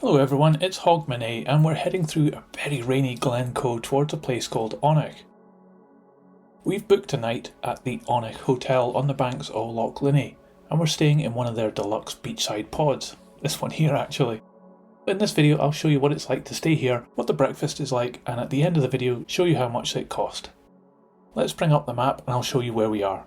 Hello everyone, it's Hogmanay and we're heading through a very rainy Glencoe towards a place called Onich. We've booked a night at the Onich Hotel on the banks of Loch Linnhe and we're staying in one of their deluxe beachside pods. This one here actually. In this video I'll show you what it's like to stay here, what the breakfast is like, and at the end of the video show you how much it cost. Let's bring up the map and I'll show you where we are.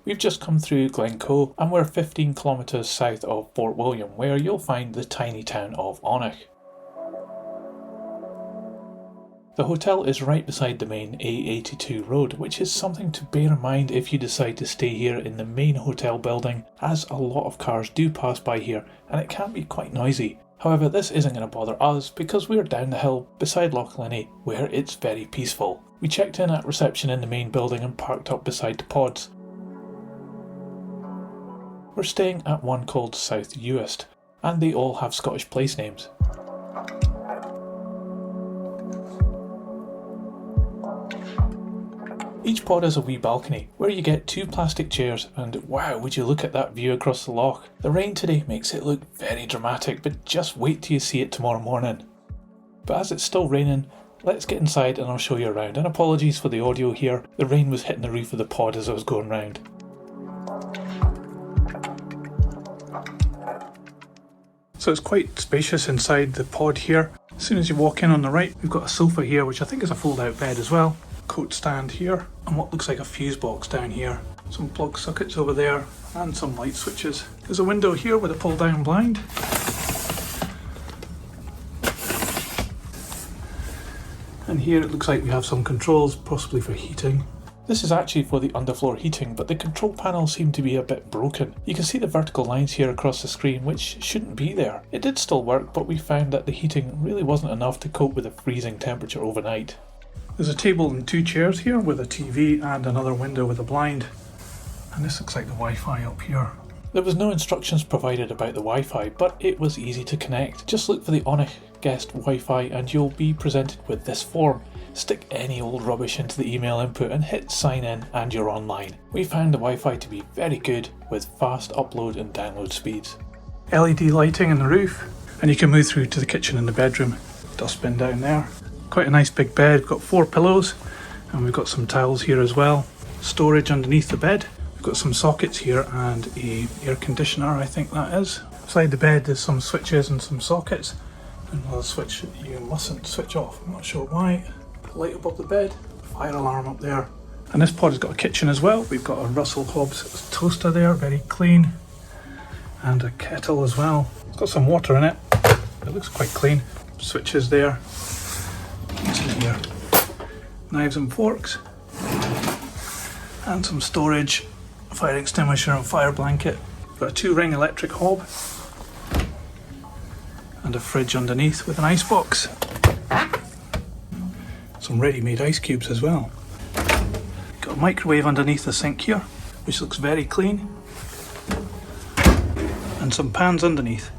We've just come through Glencoe and we're 15 kilometres south of Fort William, where you'll find the tiny town of Onich. The hotel is right beside the main A82 road, which is something to bear in mind if you decide to stay here in the main hotel building, as a lot of cars do pass by here and it can be quite noisy. However, this isn't going to bother us because we're down the hill beside Loch Linnhe, where it's very peaceful. We checked in at reception in the main building and parked up beside the pods. We're staying at one called South Uist, and they all have Scottish place names. Each pod has a wee balcony, where you get 2 plastic chairs, and wow, would you look at that view across the loch. The rain today makes it look very dramatic, but just wait till you see it tomorrow morning. But as it's still raining, let's get inside and I'll show you around, and apologies for the audio here, the rain was hitting the roof of the pod as I was going round. So it's quite spacious inside the pod here. As soon as you walk in on the right, we've got a sofa here, which I think is a fold-out bed as well. Coat stand here, and what looks like a fuse box down here. Some plug sockets over there, and some light switches. There's a window here with a pull-down blind. And here it looks like we have some controls, possibly for heating. This is actually for the underfloor heating, but the control panels seem to be a bit broken. You can see the vertical lines here across the screen, which shouldn't be there. It did still work, but we found that the heating really wasn't enough to cope with the freezing temperature overnight. There's a table and 2 chairs here with a TV and another window with a blind. And this looks like the Wi-Fi up here. There was no instructions provided about the Wi-Fi, but it was easy to connect. Just look for the Onich guest Wi-Fi and you'll be presented with this form. Stick any old rubbish into the email input and hit sign in and you're online. We found the Wi-Fi to be very good with fast upload and download speeds. LED lighting in the roof, and you can move through to the kitchen and the bedroom. Dustbin down there. Quite a nice big bed. We've got 4 pillows and we've got some towels here as well. Storage underneath the bed. We've got some sockets here and a air conditioner, I think that is. Beside the bed there's some switches and some sockets. Another switch that you mustn't switch off, I'm not sure why. Light above the bed, fire alarm up there. And this pod has got a kitchen as well. We've got a Russell Hobbs toaster there, very clean. And a kettle as well. It's got some water in it. It looks quite clean. Switches there. What's in here? Knives and forks. And some storage, a fire extinguisher and fire blanket. Got a 2-ring electric hob. And a fridge underneath with an ice box. Some ready-made ice cubes as well. Got a microwave underneath the sink here, which looks very clean. And some pans underneath.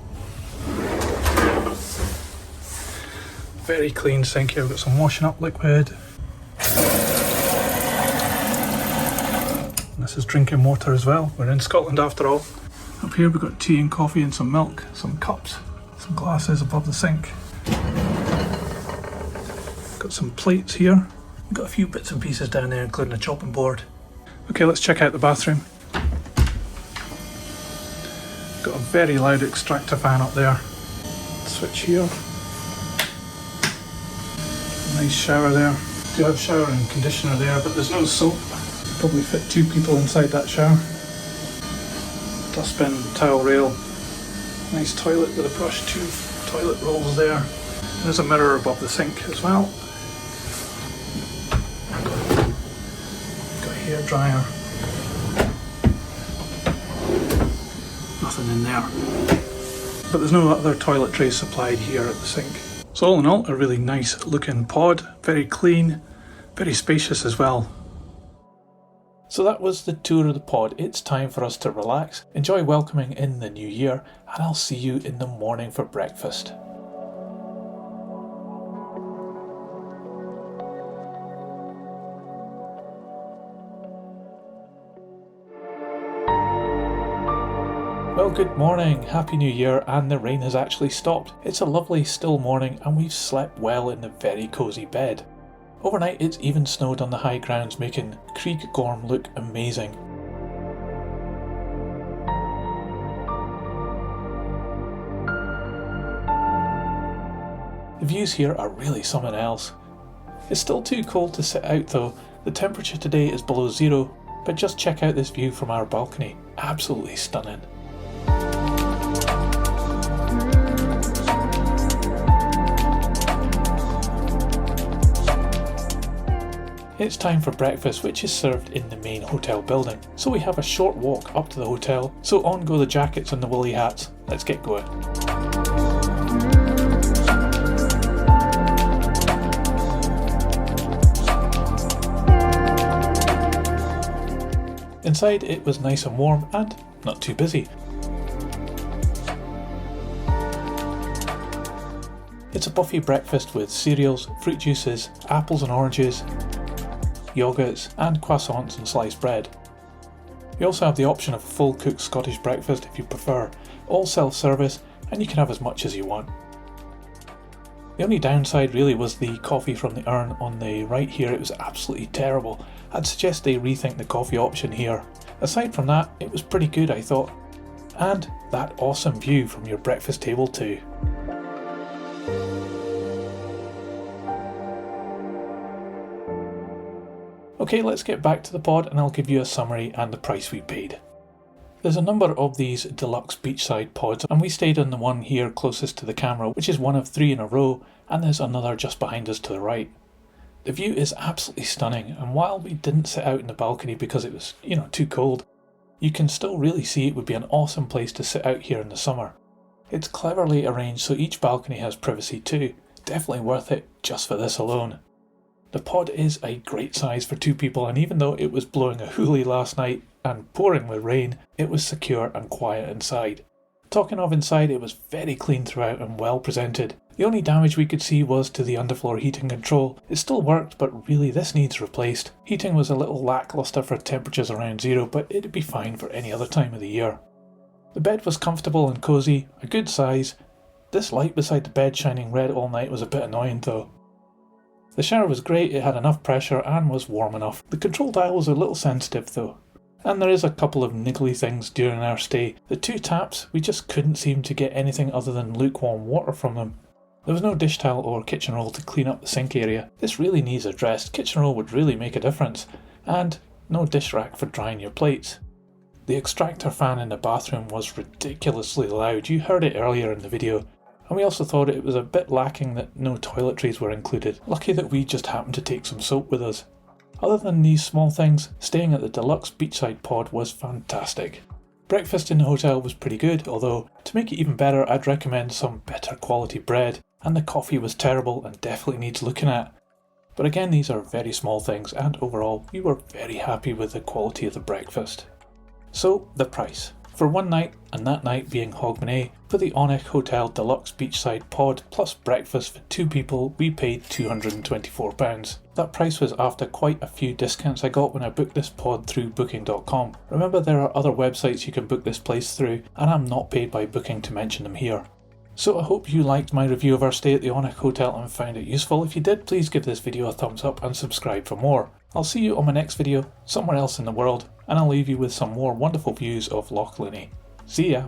Very clean sink here. We've got some washing up liquid. And this is drinking water as well. We're in Scotland after all. Up here we've got tea and coffee and some milk, some cups, some glasses above the sink. Got some plates here. We've got a few bits and pieces down there, including a chopping board. Okay, let's check out the bathroom. Got a very loud extractor fan up there. Switch here. Nice shower there. Do have shower and conditioner there, but there's no soap. Probably fit 2 people inside that shower. Dustbin, towel rail. Nice toilet with a brush, 2 toilet rolls there. There's a mirror above the sink as well. Hair dryer. Nothing in there. But there's no other toiletries supplied here at the sink. So all in all, a really nice looking pod. Very clean, very spacious as well. So that was the tour of the pod. It's time for us to relax, enjoy welcoming in the new year, and I'll see you in the morning for breakfast. Well, good morning, happy new year, and the rain has actually stopped. It's a lovely still morning and we've slept well in a very cosy bed. Overnight it's even snowed on the high grounds, making Creek Gorm look amazing. The views here are really something else. It's still too cold to sit out though. The temperature today is below zero, but just check out this view from our balcony. Absolutely stunning. It's time for breakfast, which is served in the main hotel building. So we have a short walk up to the hotel, so on go the jackets and the woolly hats. Let's get going. Inside it was nice and warm and not too busy. It's a buffet breakfast with cereals, fruit juices, apples and oranges, yogurts and croissants and sliced bread. You also have the option of a full cooked Scottish breakfast if you prefer, all self-service, and you can have as much as you want. The only downside really was the coffee from the urn on the right here. It was absolutely terrible. I'd suggest they rethink the coffee option here. Aside from that, it was pretty good, I thought. And that awesome view from your breakfast table too. Okay, let's get back to the pod and I'll give you a summary and the price we paid. There's a number of these deluxe beachside pods and we stayed on the one here closest to the camera, which is one of 3 in a row, and there's another just behind us to the right. The view is absolutely stunning, and while we didn't sit out in the balcony because it was, too cold, you can still really see it would be an awesome place to sit out here in the summer. It's cleverly arranged so each balcony has privacy too. Definitely worth it just for this alone. The pod is a great size for 2 people, and even though it was blowing a hoolie last night and pouring with rain, it was secure and quiet inside. Talking of inside, it was very clean throughout and well presented. The only damage we could see was to the underfloor heating control. It still worked, but really this needs replaced. Heating was a little lackluster for temperatures around zero, but it'd be fine for any other time of the year. The bed was comfortable and cosy, a good size. This light beside the bed shining red all night was a bit annoying though. The shower was great, it had enough pressure and was warm enough. The control dial was a little sensitive though. And there is a couple of niggly things during our stay. The 2 taps, we just couldn't seem to get anything other than lukewarm water from them. There was no dish towel or kitchen roll to clean up the sink area. This really needs addressed. Kitchen roll would really make a difference. And no dish rack for drying your plates. The extractor fan in the bathroom was ridiculously loud. You heard it earlier in the video. And we also thought it was a bit lacking that no toiletries were included. Lucky that we just happened to take some soap with us. Other than these small things, staying at the deluxe beachside pod was fantastic. Breakfast in the hotel was pretty good, although to make it even better I'd recommend some better quality bread, and the coffee was terrible and definitely needs looking at. But again, these are very small things, and overall we were very happy with the quality of the breakfast. So the price. For one night, and that night being Hogmanay, for the Onich Hotel Deluxe Beachside Pod plus breakfast for 2 people, we paid £224. That price was after quite a few discounts I got when I booked this pod through booking.com. Remember, there are other websites you can book this place through, and I'm not paid by Booking to mention them here. So I hope you liked my review of our stay at the Onich Hotel and found it useful. If you did, please give this video a thumbs up and subscribe for more. I'll see you on my next video, somewhere else in the world, and I'll leave you with some more wonderful views of Loch Leeney. See ya!